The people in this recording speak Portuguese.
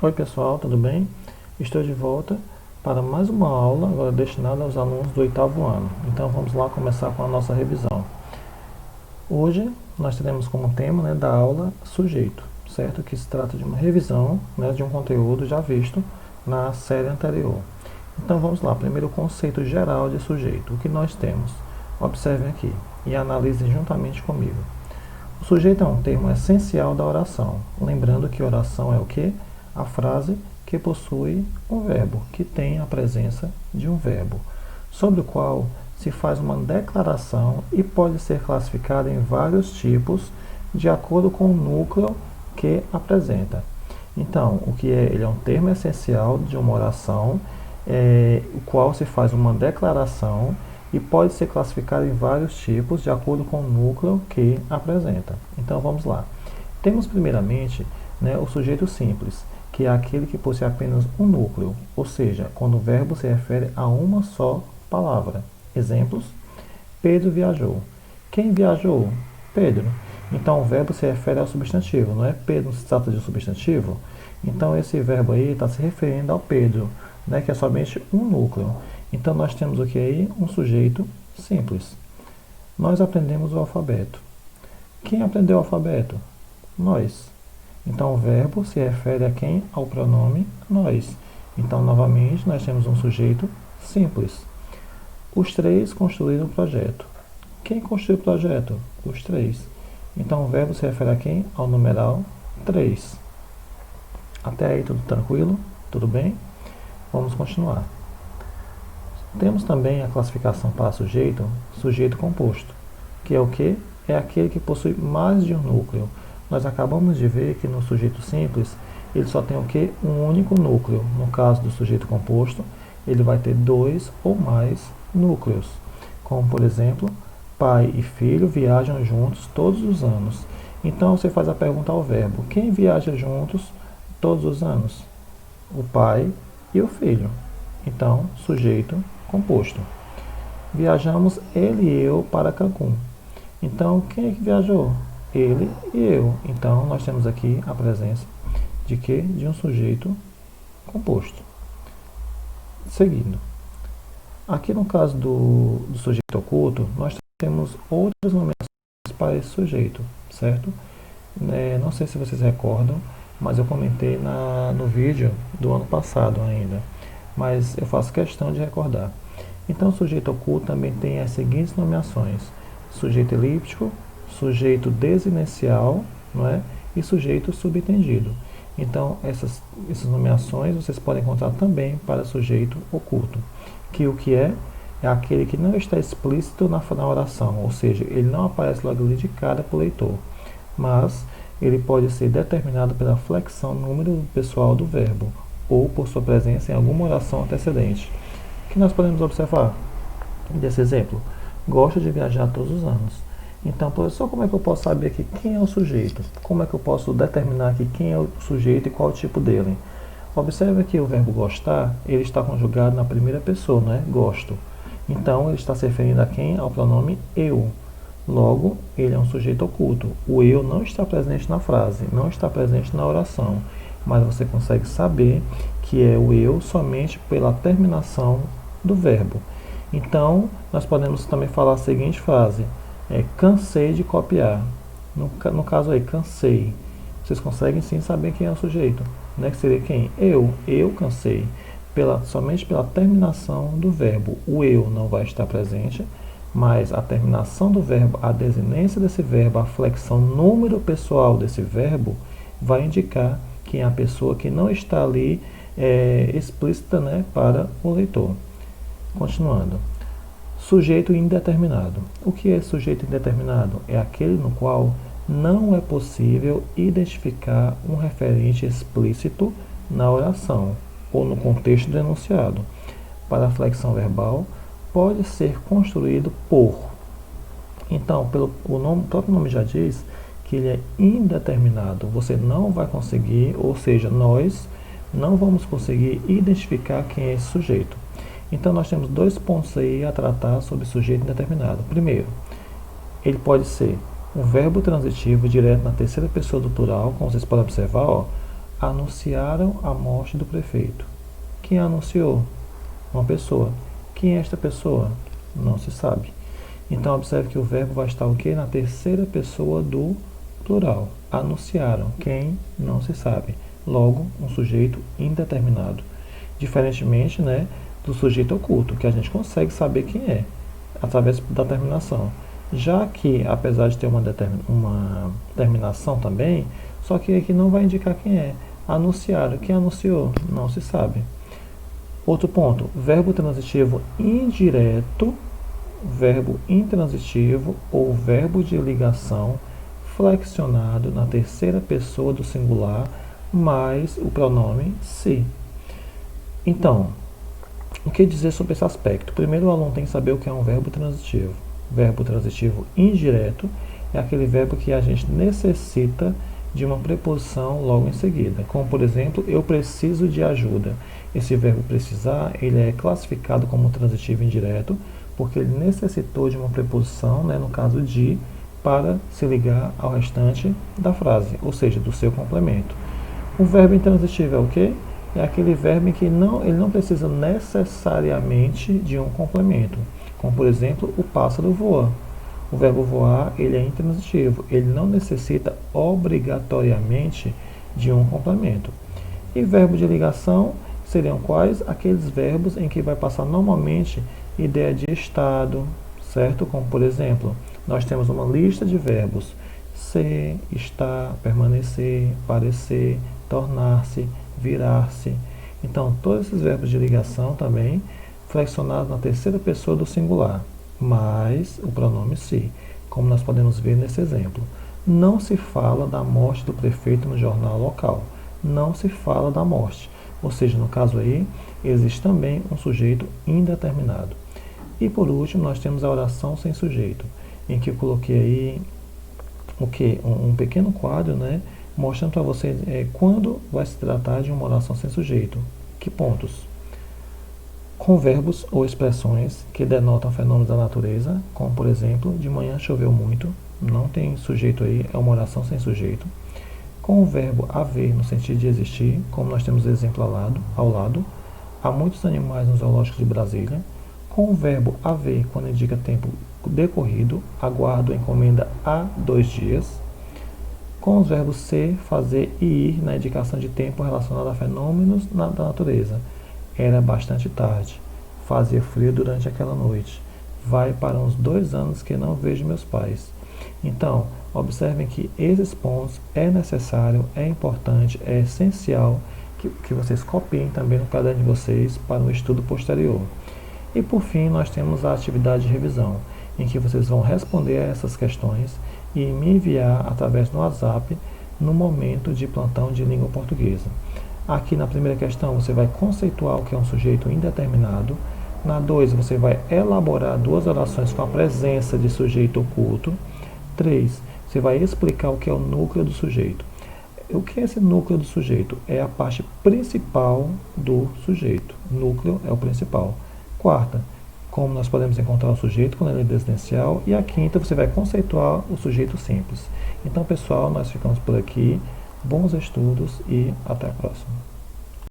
Oi pessoal, tudo bem? Estou de volta para mais uma aula, agora destinada aos alunos do oitavo ano. Então vamos lá começar com a nossa revisão. Hoje nós teremos como tema da aula sujeito, certo? Que se trata de uma revisão de um conteúdo já visto na série anterior. Então vamos lá, primeiro o conceito geral de sujeito. O que nós temos? Observem aqui e analisem juntamente comigo. O sujeito é um termo essencial da oração, lembrando que oração é o quê? A frase que possui um verbo, que tem a presença de um verbo, sobre o qual se faz uma declaração e pode ser classificada em vários tipos de acordo com o núcleo que apresenta. Então, o que é? Ele é um termo essencial de uma oração, o qual se faz uma declaração e pode ser classificado em vários tipos de acordo com o núcleo que apresenta. Então vamos lá. Temos primeiramente o sujeito simples, que é aquele que possui apenas um núcleo, ou seja, quando o verbo se refere a uma só palavra. Exemplos: Pedro viajou. Quem viajou? Pedro. Então o verbo se refere ao substantivo, não é? Pedro se trata de um substantivo. Então esse verbo aí está se referindo ao Pedro, que é somente um núcleo. Então nós temos o que aí? Um sujeito simples. Nós aprendemos o alfabeto. Quem aprendeu o alfabeto? Nós. Então o verbo se refere a quem? Ao pronome nós. Então novamente nós temos um sujeito simples. Os três construíram o projeto. Quem construiu o projeto? Os três. Então o verbo se refere a quem? Ao numeral 3. Até aí tudo tranquilo? Tudo bem? Vamos continuar. Temos também a classificação para sujeito, sujeito composto, que é o que? É aquele que possui mais de um núcleo. Nós acabamos de ver que no sujeito simples, ele só tem o que? Um único núcleo. No caso do sujeito composto, ele vai ter dois ou mais núcleos. Como, por exemplo, pai e filho viajam juntos todos os anos. Então, você faz a pergunta ao verbo: quem viaja juntos todos os anos? O pai e o filho. Então, sujeito composto. Viajamos ele e eu para Cancún. Então, quem é que viajou? Ele e eu. Então, nós temos aqui a presença de quê? De um sujeito composto. Seguindo. Aqui no caso do sujeito oculto, nós temos outras nomeações para esse sujeito, certo? Não sei se vocês recordam, mas eu comentei no vídeo do ano passado ainda. Mas eu faço questão de recordar. Então, o sujeito oculto também tem as seguintes nomeações: sujeito elíptico, sujeito desinencial, não é? E sujeito subentendido. Então, essas nomeações vocês podem encontrar também para sujeito oculto, que o que é? É aquele que não está explícito na oração, ou seja, ele não aparece logo ali de cara para o leitor, mas ele pode ser determinado pela flexão número pessoal do verbo, ou por sua presença em alguma oração antecedente. O que nós podemos observar desse exemplo? Gosto de viajar todos os anos. Então, professor, como é que eu posso saber aqui quem é o sujeito? Como é que eu posso determinar aqui quem é o sujeito e qual o tipo dele? Observe que o verbo gostar, ele está conjugado na primeira pessoa, não é? Gosto. Então, ele está se referindo a quem? Ao pronome eu. Logo, ele é um sujeito oculto. O eu não está presente na frase, não está presente na oração, mas você consegue saber que é o eu somente pela terminação do verbo. Então, nós podemos também falar a seguinte frase: cansei de copiar. No caso aí, cansei. Vocês conseguem sim saber quem é o sujeito, Que seria quem? Eu cansei. Somente pela terminação do verbo. O eu não vai estar presente, mas a terminação do verbo, a desinência desse verbo, a flexão número pessoal desse verbo, vai indicar quem é a pessoa que não está ali explícita para o leitor. Continuando. Sujeito indeterminado. O que é sujeito indeterminado? É aquele no qual não é possível identificar um referente explícito na oração ou no contexto do enunciado. Para a flexão verbal, pode ser construído por. Então, o próprio nome já diz que ele é indeterminado. Você não vai conseguir, ou seja, nós não vamos conseguir identificar quem é esse sujeito. Então, nós temos dois pontos aí a tratar sobre sujeito indeterminado. Primeiro, ele pode ser um verbo transitivo direto na terceira pessoa do plural, como vocês podem observar, anunciaram a morte do prefeito. Quem anunciou? Uma pessoa. Quem é esta pessoa? Não se sabe. Então, observe que o verbo vai estar o quê? Na terceira pessoa do plural. Anunciaram. Quem? Não se sabe. Logo, um sujeito indeterminado. Diferentemente, né, do sujeito oculto, que a gente consegue saber quem é, através da terminação. Já que, apesar de ter uma terminação também, só que aqui não vai indicar quem é. Anunciaram. Quem anunciou? Não se sabe. Outro ponto, verbo transitivo indireto, verbo intransitivo ou verbo de ligação flexionado na terceira pessoa do singular mais o pronome se. Então, o que dizer sobre esse aspecto? Primeiro, o aluno tem que saber o que é um verbo transitivo. Verbo transitivo indireto é aquele verbo que a gente necessita de uma preposição logo em seguida. Como, por exemplo, eu preciso de ajuda. Esse verbo precisar, ele é classificado como transitivo indireto, porque ele necessitou de uma preposição, né, no caso de, para se ligar ao restante da frase, ou seja, do seu complemento. O verbo intransitivo é o quê? É aquele verbo em que ele não precisa necessariamente de um complemento. Como, por exemplo, o pássaro voa. O verbo voar, ele é intransitivo. Ele não necessita obrigatoriamente de um complemento. E verbo de ligação seriam quais? Aqueles verbos em que vai passar normalmente ideia de estado, certo? Como, por exemplo, nós temos uma lista de verbos: ser, estar, permanecer, parecer, tornar-se, virar-se. Então, todos esses verbos de ligação também flexionados na terceira pessoa do singular, mais o pronome se, como nós podemos ver nesse exemplo. Não se fala da morte do prefeito no jornal local. Não se fala da morte. Ou seja, no caso aí, existe também um sujeito indeterminado. E por último, nós temos a oração sem sujeito, em que eu coloquei aí o que? Um pequeno quadro, né, mostrando para você quando vai se tratar de uma oração sem sujeito. Que pontos? Com verbos ou expressões que denotam fenômenos da natureza, como por exemplo, de manhã choveu muito, não tem sujeito aí, é uma oração sem sujeito. Com o verbo haver no sentido de existir, como nós temos o exemplo ao lado, há muitos animais nos zoológicos de Brasília. Com o verbo haver, quando indica tempo decorrido, aguardo a encomenda há 2 dias. Com os verbos ser, fazer e ir na indicação de tempo relacionado a fenômenos da natureza. Era bastante tarde. Fazia frio durante aquela noite. Vai para uns 2 anos que não vejo meus pais. Então, observem que esses pontos é necessário, é importante, é essencial que vocês copiem também no caderno de vocês para um estudo posterior. E por fim, nós temos a atividade de revisão, em que vocês vão responder a essas questões e me enviar através do WhatsApp no momento de plantão de língua portuguesa. Aqui na primeira questão você vai conceituar o que é um sujeito indeterminado. Na 2 você vai elaborar 2 orações com a presença de sujeito oculto. 3, você vai explicar o que é o núcleo do sujeito. O que é esse núcleo do sujeito? É a parte principal do sujeito. Núcleo é o principal. 4, como nós podemos encontrar o sujeito quando ele é desintencial. E a 5ª, você vai conceituar o sujeito simples. Então, pessoal, nós ficamos por aqui. Bons estudos e até a próxima.